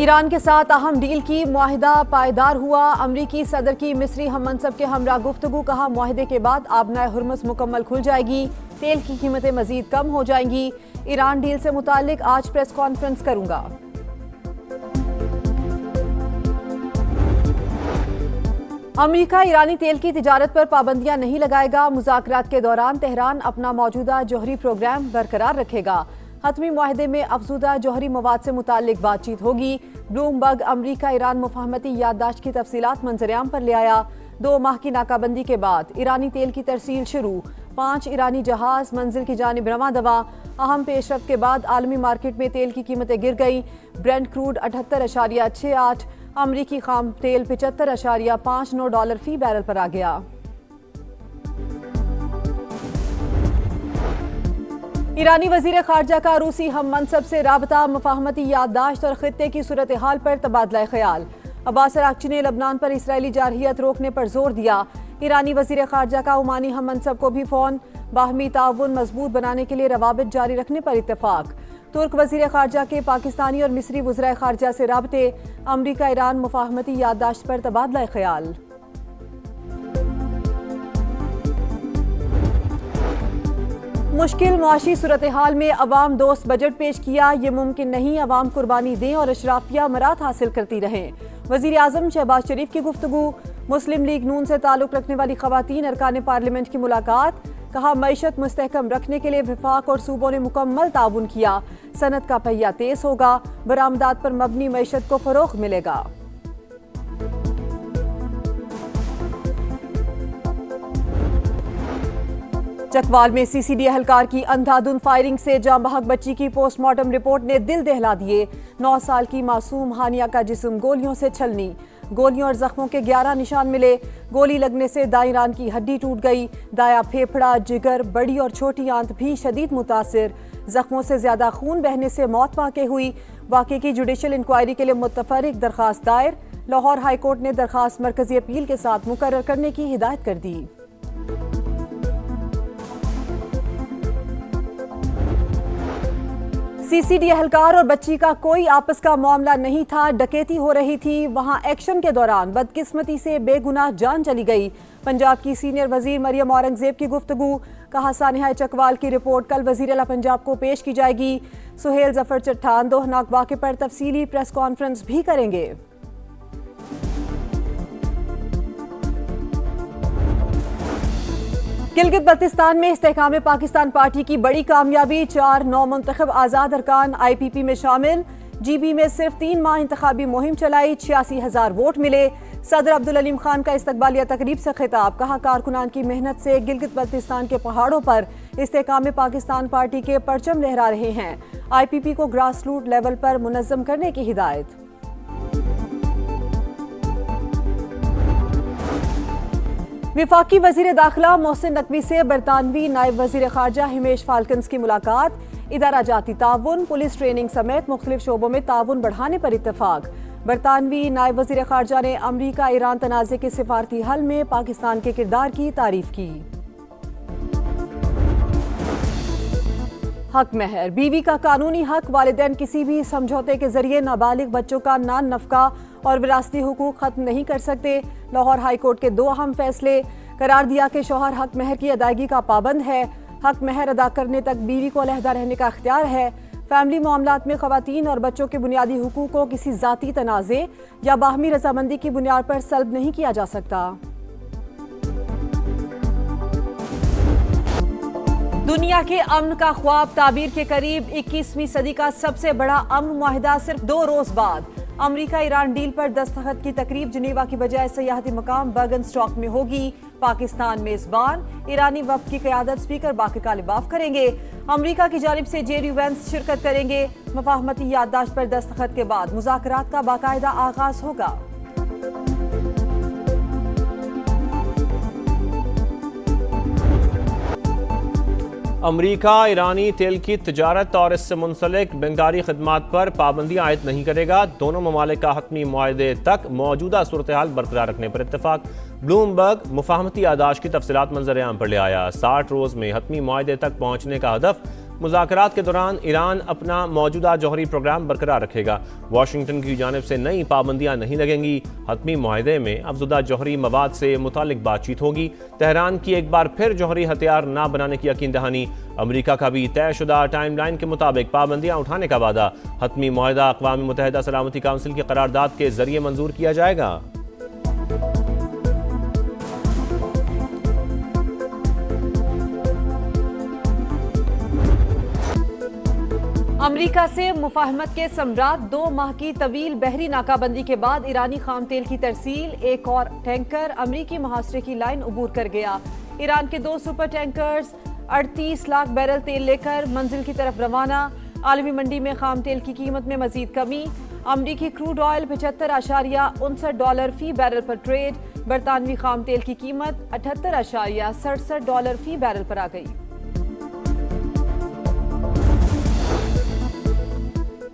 Iran के साथ अहम डील की मुआहिदा पायदार हुआ। अमरीकी सदर की मिस्री हम मनसब के हमरा गुफ्तगू, कहा मुआहिदे के बाद आबनाए हुर्मुज़ मुकम्मल खुल जाएगी, तेल की कीमतें मजीद कम हो जाएंगी। ईरान डील से मुतालिक आज प्रेस कॉन्फ्रेंस करूंगा। अमरीका ईरानी तेल की तिजारत पर पाबंदियां नहीं लगाएगा। मुज़ाकरात के दौरान तेहरान अपना मौजूदा जौहरी प्रोग्राम बरकरार रखेगा। हतमी मुआहदे में अफजूदा जौहरी मवाद से मुतालिक बातचीत होगी। ब्लूमबर्ग अमरीका ईरान मुफाहमती याददाश्त की तफसीलात मंजरेआम पर ले आया। 2 माह की नाकाबंदी के बाद ईरानी तेल की तरसील शुरू। 5 ईरानी जहाज मंजिल की जानिब रवां दवा। अहम पेशरफ्त के बाद आलमी मार्केट में तेल की कीमतें गिर गई। ब्रेंट क्रूड 78.68, अमरीकी खाम तेल $75.59 फी बैरल पर आ गया। ईरानी वजीर खारजा का रूसी हम मनसब से राबता, मुफाहमती याददाश्त और खित्ते की सूरत हाल पर तबादला ख्याल। अब्बास अरागची ने लबनान पर इसराइली जारहियत रोकने पर जोर दिया। ईरानी वजीर खारजा का ओमानी हम मनसब को भी फोन। बाहमी ताउन मजबूत बनाने के लिए रवाबित जारी रखने पर इत्तेफाक। तुर्क वजीर खारजा के पाकिस्तानी और मिस्री वज़राए खारजा से राबते। अमरीका ईरान मुफाहमती याददाश्त पर तबादला ख्याल। मुश्किल मुआशी सूरत हाल में अवाम दोस्त बजट पेश किया। ये मुमकिन नहीं अवाम कुर्बानी दें और अशराफिया मरात हासिल करती रहें। वज़ीर आज़म शहबाज शरीफ की गुफ्तगू। मुस्लिम लीग नून से ताल्लुक़ रखने वाली ख़वातीन अरकान पार्लियामेंट की मुलाकात। कहा मईशत मुस्तहकम रखने के लिए विफाक और सूबों ने मुकम्मल ताउन किया। सनत का पहिया तेज होगा। बरामदात पर मबनी मईशत को फ़रोग़ मिलेगा। चकवाल में सीसीडी एहलकार की अंधाधुंध फायरिंग से जाँ बहक बच्ची की पोस्टमार्टम रिपोर्ट ने दिल दहला दिए। 9 साल की मासूम हानिया का जिस्म गोलियों से छलनी। गोलियों और जख्मों के 11 निशान मिले। गोली लगने से दाईं रान की हड्डी टूट गई। दाया फेफड़ा, जिगर, बड़ी और छोटी आंत भी शदीद मुतासिर। जख्मों से ज्यादा खून बहने से मौत वाक़ई हुई। वाक़े की जुडिशल इंक्वायरी के लिए मुतफर्रिक दरखास्त दायर। लाहौर हाईकोर्ट ने दरखास्त मरकजी अपील के साथ मुकर्रर करने की हिदायत कर दी। सीसीडी एहलकार और बच्ची का कोई आपस का मामला नहीं था। डकैती हो रही थी। वहां एक्शन के दौरान बदकिस्मती से बेगुनाह जान चली गई। पंजाब की सीनियर वजीर मरियम औरंगजेब की गुफ्तगू। कहा सानिहा चकवाल की रिपोर्ट कल वजीर आला पंजाब को पेश की जाएगी। सुहेल जफर चट्टान दोहनाक वाक़े पर तफसीली प्रेस कॉन्फ्रेंस भी करेंगे। गिलगित बल्तिस्तान में इस्तेहकाम पाकिस्तान पार्टी की बड़ी कामयाबी। 4 नौमुंतखब आज़ाद अरकान IPP में शामिल। GB में सिर्फ 3 माह इंतखाबी मुहिम चलाई। 86,000 वोट मिले। सदर अब्दुल अलीम खान का इस्तकबालिया तकरीब से खिताब। कहा कारकुनान की मेहनत से गिलगित बल्तिस्तान के पहाड़ों पर इस्तेहकाम पाकिस्तान पार्टी के परचम लहरा रहे हैं। IPP को ग्रास रूट लेवल पर मुनज़्ज़म करने की हिदायत। विफाकी वजीर दाखिला मोहसिन नकवी से बरतानवी नायब वजीर खारजा हिमेश फाल्कन्स की मुलाकात। इदारा जाती ताउन, पुलिस ट्रेनिंग समेत मुख्तलिफ शोबों में ताउन बढ़ाने पर इत्तेफाक। बरतानवी नायब वजीर खारजा ने अमरीका ईरान तनाज़े के सिफारती हल में पाकिस्तान के किरदार की तारीफ की। हक महर, बीवी का कानूनी हक। वालिदैन किसी भी समझौते के जरिए नाबालिग बच्चों का नान नफका और विरासती हुकूक खत्म नहीं कर सकते। लाहौर हाईकोर्ट के 2 अहम फैसले। करार दिया कि शौहर हक महर की अदायगी का पाबंद है। हक महर अदा करने तक बीवी को अलहदा रहने का इख्तियार है। फैमिली मामलात में खवातीन और बच्चों के बुनियादी हुकूक को किसी जाती तनाज़े या बाहमी रजामंदी की बुनियाद पर सल्ब नहीं किया जा सकता। दुनिया के अमन का ख्वाब ताबीर के करीब। 21वीं सदी का सबसे बड़ा अमन मुआहिदा सिर्फ 2 रोज बाद। अमरीका ईरान डील पर दस्तखत की तकरीब जिनेवा की बजाय सयाहती मकाम बर्गनस्टॉक में होगी। पाकिस्तान मेजबान। ईरानी वफ्द की क़यादत स्पीकर बाक़िर कालिबाफ करेंगे। अमरीका की जानिब से जेडी वेंस शिरकत करेंगे। मुफाहमती याददाश्त पर दस्तखत के बाद मुज़ाकरात का बाकायदा आगाज होगा। अमरीका ईरानी तेल की तिजारत और इससे मुंसलिक बेंगारी खदमात पर पाबंदियां आयद नहीं करेगा। दोनों ममालिक का हतमी मुआहदे तक मौजूदा सूरत हाल बरकरार रखने पर इत्तेफाक। ब्लूमबर्ग मुफाहमती याददाश्त की तफसीलात मंजर आम पर ले आया। 60 रोज में हतमी मुआहदे तक पहुंचने का हदफ मुज़ाकरात के दौरान ईरान अपना मौजूदा जौहरी प्रोग्राम बरकरार रखेगा। वाशिंगटन की जानिब से नई पाबंदियां नहीं लगेंगी। हतमी मुआहदे में अफजुदा जौहरी मवाद से मुतालिक बातचीत होगी। तेहरान की एक बार फिर जौहरी हथियार ना बनाने की यकीन दहानी। अमरीका का भी तयशुदा टाइमलाइन के मुताबिक पाबंदियां उठाने का वादा। हतमी मुआहदा अक़वाम मुत्तहिदा सलामती काउंसिल की करारदाद के जरिए मंजूर किया जाएगा। अमरीका से मुफाहमत के सम्राट 2 माह की तवील बहरी नाकाबंदी के बाद ईरानी खाम तेल की तरसील। एक और टैंकर अमरीकी मुहासरे की लाइन उबूर कर गया। ईरान के 2 सुपर टैंकर्स 38 लाख बैरल तेल लेकर मंजिल की तरफ रवाना। आलमी मंडी में खाम तेल की कीमत में मजीद कमी। अमरीकी क्रूड ऑयल $75.59 फी बैरल पर ट्रेड। बरतानवी खाम तेल की कीमत $78.67 फी बैरल पर आ गई।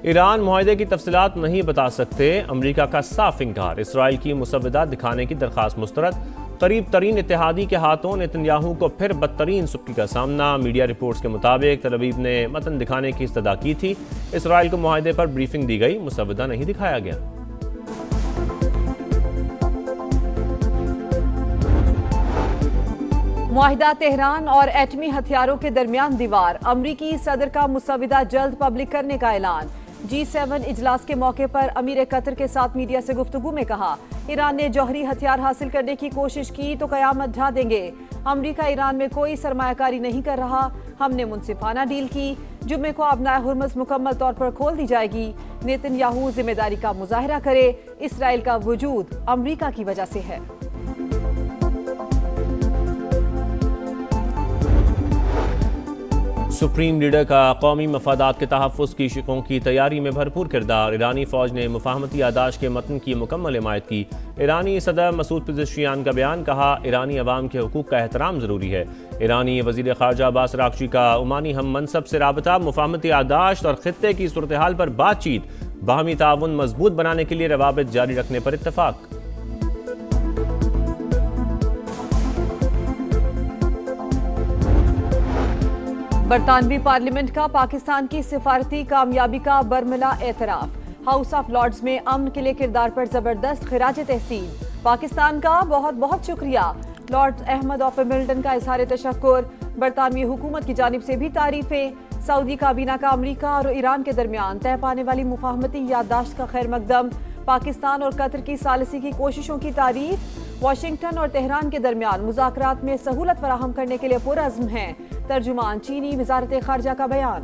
ईरान मुआहदे की तफसीलात नहीं बता सकते, अमरीका का साफ इंकार। इसराइल की मुसव्वदा दिखाने की दरखास्त मुस्तरद। करीब तरीन इत्तेहादी के हाथों नेतन्याहू को फिर बदतरीन सुक्की का सामना। मीडिया रिपोर्ट्स के मुताबिक तल अवीव ने मतन दिखाने की इस्तदा की थी। इसराइल को मुआहदे पर ब्रीफिंग दी गई, मुसव्वदा नहीं दिखाया गया। मुआहिदा तेहरान और एटमी हथियारों के दरमियान दीवार। अमरीकी सदर का मुसव्वदा जल्द पब्लिक करने का ऐलान। G7 इजलास के मौके पर अमीर कतर के साथ मीडिया से गुफ्तगू में कहा, ईरान ने जौहरी हथियार हासिल करने की कोशिश की तो कयामत ढा देंगे। अमरीका ईरान में कोई सरमायाकारी नहीं कर रहा, हमने मुनसिफाना डील की। जुम्मे को अबनाए हुर्मुज़ मुकम्मल तौर पर खोल दी जाएगी। नेतन्याहू जिम्मेदारी का मुजाहिरा करे, इसराइल का वजूद अमरीका की वजह से है। सुप्रीम लीडर का कौमी मफादात के तहफ़्फ़ुज़ की शिकों की तैयारी में भरपूर किरदार। ईरानी फ़ौज ने मुफ़ाहमती यादाश्त के मतन की मुकम्मल हिमायत की। ईरानी सदर मसूद पेज़ेश्कियान का बयान, कहा ईरानी अवाम के हुकूक़ का एहतराम ज़रूरी है। ईरानी वज़ीर ख़ारजा अब्बास अराग़ची का ओमानी हम मनसब से राबता। मुफ़ाहमती यादाश्त और ख़ित्ते की सूरत हाल पर बातचीत। बाहमी ताउन मजबूत बनाने के लिए रवाबित जारी रखने पर इत्तफ़ाक़। बरतानवी पार्लियामेंट का पाकिस्तान की सिफारती कामयाबी का बरमला एतराफ। हाउस ऑफ लॉर्ड्स में अमन के लिए किरदार पर जबरदस्त खिराज तहसीन। पाकिस्तान का बहुत बहुत शुक्रिया। लॉर्ड अहमद ऑफ मिल्टन का इजहार तशक्कुर। बरतानवी हुकूमत की जानिब से भी तारीफें। सऊदी काबीना का अमरीका और ईरान के दरमियान तय पाने वाली मुफाहमती याददाश्त का खैर मकदम। पाकिस्तान और कतर की सालिसी की कोशिशों की तारीफ। वाशिंगटन और तेहरान के दरमियान मुज़ाकरात में सहूलत फराहम करने के लिए पुरअज़्म हैं। तर्जुमान चीनी वज़ारत ख़ारजा का बयान।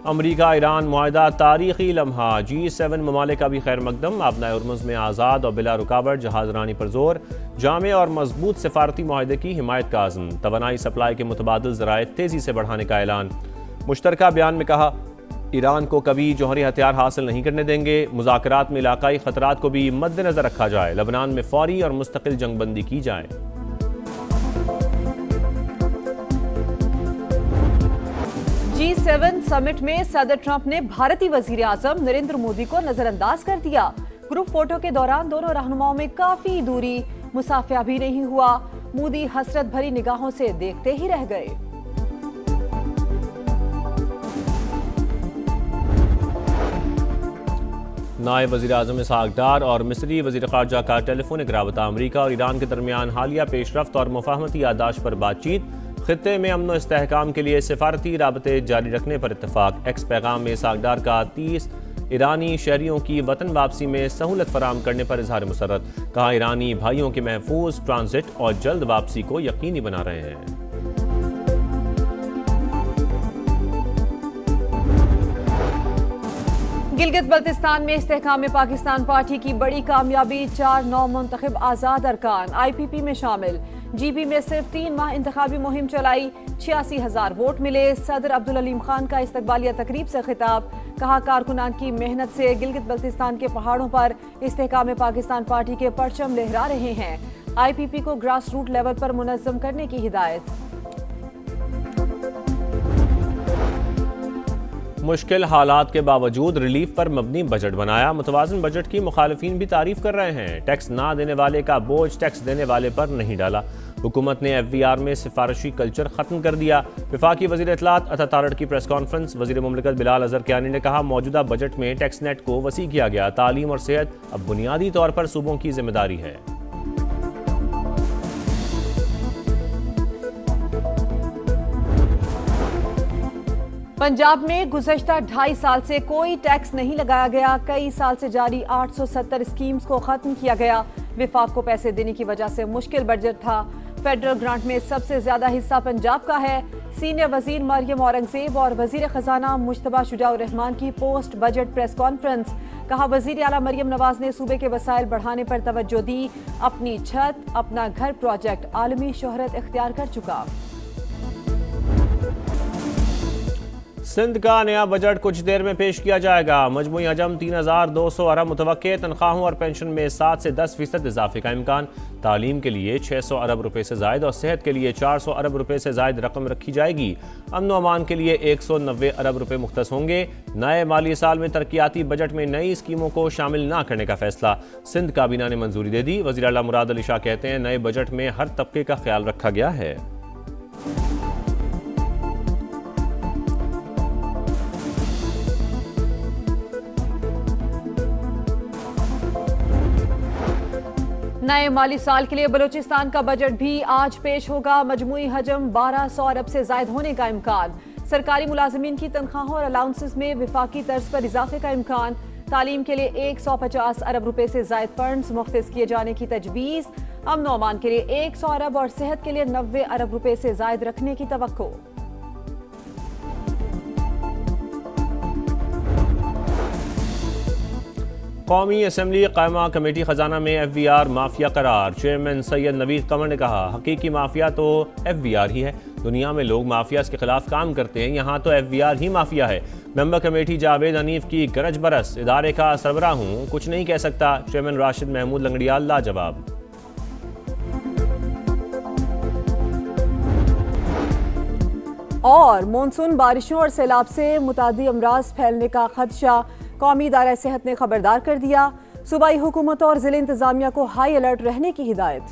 अमरीका ईरान मुआहदा तारीखी लम्हा। G7 ममालिक का भी खैर मकदम। आबनाए हुर्मुज़ में आज़ाद और बिला रुकावट जहाज रानी पर जोर। जामे और मजबूत सिफारती मुआहदे की हिमायत का आज़म। तवानाई सप्लाई के मुतबादिल ज़राए तेज़ी से बढ़ाने का ऐलान। मुश्तरका बयान में कहा, ईरान को कभी जौहरी हथियार हासिल नहीं करने देंगे। मुज़ाकरात में इलाकाई खतरात को भी मद्देनजर रखा जाए। लबनान में फौरी और मुस्तकिल जंगबंदी की जाए। G7 समिट में सदर ट्रंप ने भारतीय वजीर आजम नरेंद्र मोदी को नजरअंदाज कर दिया। ग्रुप फोटो के दौरान दोनों रहनुमाओं में काफी दूरी। मुसाफिया भी नहीं हुआ। मोदी हसरत भरी निगाहों से देखते ही रह गए। नायब वज़ीर आज़म इसहाक़ डार और मिस्री वज़ीर ख़ारजा का टेलीफोनिक राबता। अमरीका और ईरान के दरमियान हालिया पेशरफ्त और मुफ़ाहमती यादाश्त पर बातचीत। ख़ित्ते में अमन व इस्तेहकाम के लिए सिफारती राबते जारी रखने पर इत्तफ़ाक़। एक्स पैगाम में इसहाक़ डार का 30 ईरानी शहरियों की वतन वापसी में सहूलत फराहम करने पर इजहार मुसर्रत। कहा, ईरानी भाइयों के महफूज ट्रांजिट और जल्द वापसी को यकीनी बना रहे हैं। गिलगित बल्तिस्तान में इस्तेहकाम पाकिस्तान पार्टी की बड़ी कामयाबी। 4 नौ मुंतखब आज़ाद अरकान IPP में शामिल। GB में सिर्फ 3 माह इंतखाबी मुहिम चलाई। 86,000 वोट मिले। सदर अब्दुल अलीम खान का इस्तकबालिया तकरीब से खिताब। कहा, कारकुनान की मेहनत से गिलगित बल्तिस्तान के पहाड़ों पर इस्तेहकाम पाकिस्तान पार्टी के परचम लहरा रहे हैं। IPP को ग्रास रूट लेवल पर मुनज़्ज़म करने की हिदायत। मुश्किल हालात के बावजूद रिलीफ पर मबनी बजट बनाया। मुतवाज़िन बजट की मुखालिफिन भी तारीफ कर रहे हैं। टैक्स ना देने वाले का बोझ टैक्स देने वाले पर नहीं डाला। हुकूमत ने FVR में सिफारशी कल्चर खत्म कर दिया। वफाकी वज़ीर इत्तलात अता तारड़ की प्रेस कॉन्फ्रेंस। वज़ीर मुमलिकत बिलाल अज़हर कियानी ने कहा, मौजूदा बजट में टैक्स नेट को वसी किया गया। तालीम और सेहत अब बुनियादी तौर पर सूबों की जिम्मेदारी है। पंजाब में गुज़श्ता 2.5 साल से कोई टैक्स नहीं लगाया गया। कई साल से जारी 870 स्कीम्स को खत्म किया गया। विफाक को पैसे देने की वजह से मुश्किल बजट था। फेडरल ग्रांट में सबसे ज्यादा हिस्सा पंजाब का है। सीनियर वजीर मरियम औरंगजेब और वजीर खजाना मुश्तबा शुजाउर रहमान की पोस्ट बजट प्रेस कॉन्फ्रेंस। कहा, वजीर आला मरियम नवाज ने सूबे के वसाइल बढ़ाने पर तवज्जो दी। अपनी छत अपना घर प्रोजेक्ट आलमी शोहरत इख्तियार कर चुका। सिंध का नया बजट कुछ देर में पेश किया जाएगा। मजमूई हजम 3200 अरब मुतवक्के। तनख्वाहों और पेंशन में 7 से 10% इजाफे का इम्कान। तालीम के लिए 600 अरब रुपए से जायद और सेहत के लिए 400 अरब रुपए से जायद रकम रखी जाएगी। अमन व अमान के लिए 190 अरब रुपए मुख्तस होंगे। नए माली साल में तरक्याती बजट में नई स्कीमों को शामिल न करने का फैसला सिंध काबीना ने मंजूरी दे दी। वज़ीर आला मुराद अली शाह कहते हैं, नए बजट में हर तबके का ख्याल रखा गया है। नए माली साल के लिए बलूचिस्तान का बजट भी आज पेश होगा। मजमूई हजम 1200 अरब से जायद होने का इम्कान। सरकारी मुलाजमीन की तनख्वाहों और अलाउंसेस में विफाकी तर्ज पर इजाफे का इम्कान। तालीम के लिए 150 अरब रुपए से जायद फंड्स मुख्तस किए जाने की तजवीज़। अमन व अमान के लिए 100 अरब और सेहत के लिए 90 अरब रुपए से जायद रखने की तवक्को। कौमी असम्बली कायमा कमेटी खजाना में FVR माफिया करार। चेयरमैन सैयद नवीद कमर ने कहा, हकीकी माफिया तो FVR ही है। दुनिया में लोग माफिया के खिलाफ काम करते हैं, यहाँ तो FVR ही माफिया है। मेंबर कमेटी जावेद हनीफ की गरज बरस, इदारे का सरबरा हूँ, कुछ नहीं कह सकता। चेयरमैन राशिद महमूद लंगड़ियाल लाजवाब। और मानसून बारिशों और सैलाब से मुतादी अमराज फैलने का खदशा। कौमी इदारा सेहत ने खबरदार कर दिया। सूबाई हुकूमत और जिले इंतजामिया को हाई अलर्ट रहने की हिदायत।